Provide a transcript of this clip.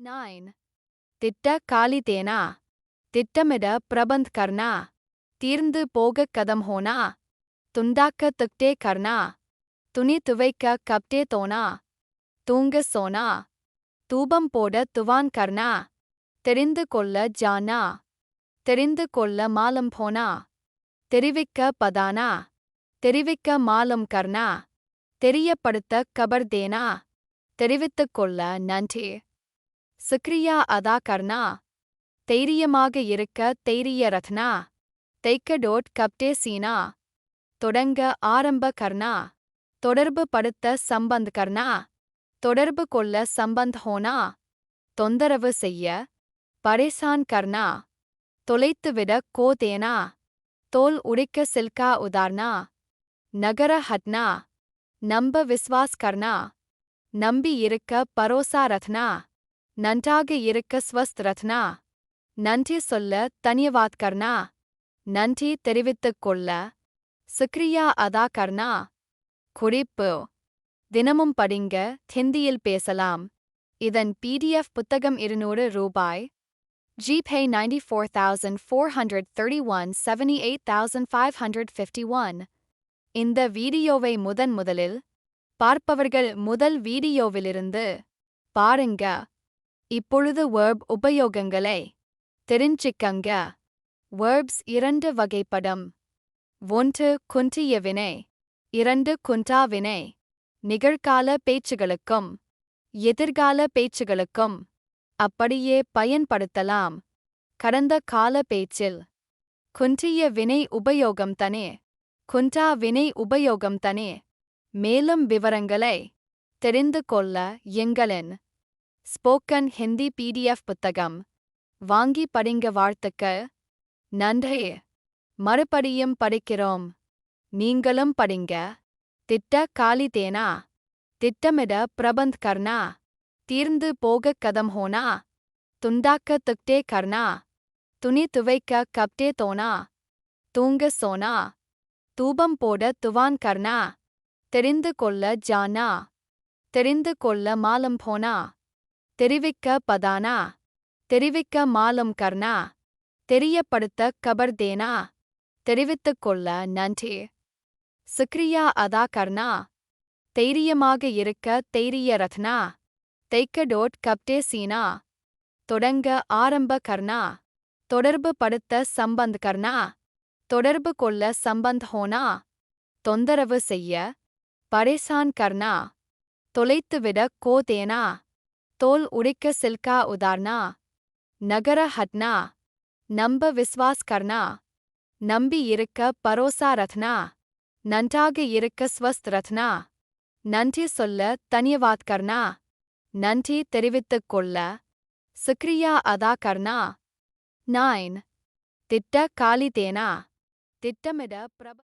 9. திட்ட காலி தேனா திட்டமிட பிரபந்த் கர்னா தீர்ந்து போக கதம் ஹோனா துண்டாக்க துக்டே கர்னா துணி துவைக்க கப்டே தோனா தூங்க சோனா தூபம் போட துவான் கர்னா தெரிந்து கொள்ள ஜானா தெரிந்து கொள்ள மாலம் போனா தெரிவிக்க பதானா தெரிவிக்க மாலம் கர்னா தெரியப்படுத்த கபர் தேனா தெரிவித்துக் கொள்ள நன்றி சுக்ரியா அதா கர்னா தைரியமாக இருக்க தைரிய ரத்னா தைக்கடோட் கப்டே சீனா தொடங்க ஆரம்ப கர்னா தொடர்பு படுத்த சம்பந்த் கர்னா தொடர்பு கொள்ள சம்பந்த் ஹோனா தொந்தரவு செய்ய பரேசான் கர்னா தொலைத்துவிட கோ தேனா தோல் உடைக்க சில்கா உதார்னா நகர ஹட்னா நம்ப விஸ்வாஸ் கர்னா நம்பி இருக்க பரோசா ரத்னா நன்றாக இருக்க ஸ்வஸ்த் ரத்னா நன்றி சொல்ல தன்யவாத் கர்னா நன்றி தெரிவித்துக் கொள்ள சுக்ரியா அதா கர்னா குறிப்பு தினமும் படிங்க ஹிந்தியில் பேசலாம் இதன் PDF புத்தகம் 200 ரூபாய் GPay 94,431 78,551 இந்த வீடியோவை முதலில் பார்ப்பவர்கள் முதல் வீடியோவிலிருந்து பாருங்க இப்பொழுது verb உபயோகங்களை தெரிஞ்சிக்கங்க verbs 2 வகைப்படும் 1 குன்றிய வினை 2 குன்றா வினை நிகழ்கால பேச்சுகளுக்கும் எதிர்கால பேச்சுகளுக்கும் அப்படியே பயன்படுத்தலாம் கடந்த கால பேச்சில் குன்றிய வினை உபயோகம் தனே குன்றா வினை உபயோகம் தனே மேலும் விவரங்களை தெரிந்து கொள்ள எங்களின் ஸ்போக்கன் ஹிந்தி PDF புத்தகம் வாங்கி படிங்க வாழ்த்துக்கள் நன்றி மறுபடியும் படிக்கிறோம் நீங்களும் படிங்க திட்ட காலி தேனா திட்டமிட பிரபந்த் கர்னா தீர்ந்து போக கதம் ஹோனா துண்டாக்க துக்டே கர்னா துணி துவைக்க கப்டே தோனா தூங்க சோனா தூபம் போட துவான் கர்னா தெரிந்து கொள்ள ஜானா தெரிந்து கொள்ள மாலம் போனா தெரிவிக்க பதானா தெரிவிக்க மாலம் கர்னா தெரியப்படுத்த கபர் தேனா தெரிவித்துக் கொள்ள நன்றி சுக்ரியா அதா கர்னா தைரியமாக இருக்க தைரிய ரத்னா தைக்கடோட் கப்டே சீனா தொடங்க ஆரம்ப கர்னா தொடர்பு படுத்த சம்பந்த் கர்னா தொடர்பு கொள்ள சம்பந்த் ஹோனா தொந்தரவு செய்ய பரேசான் கர்னா தொலைத்துவிட கோ தேனா தோல் உடைக்க சில்கா உதார்னா நகர ஹட்னா நம்ப விஸ்வாஸ் கர்னா நம்பி இருக்க பரோசா ரத்னா நன்றாக இருக்க ஸ்வஸ்த் ரத்னா நன்றி சொல்ல தன்யவாத் கர்னா நன்றி தெரிவித்துக் கொள்ள சுக்ரியா அதா கர்னா 9 திட்ட காலி தேனா திட்டமிட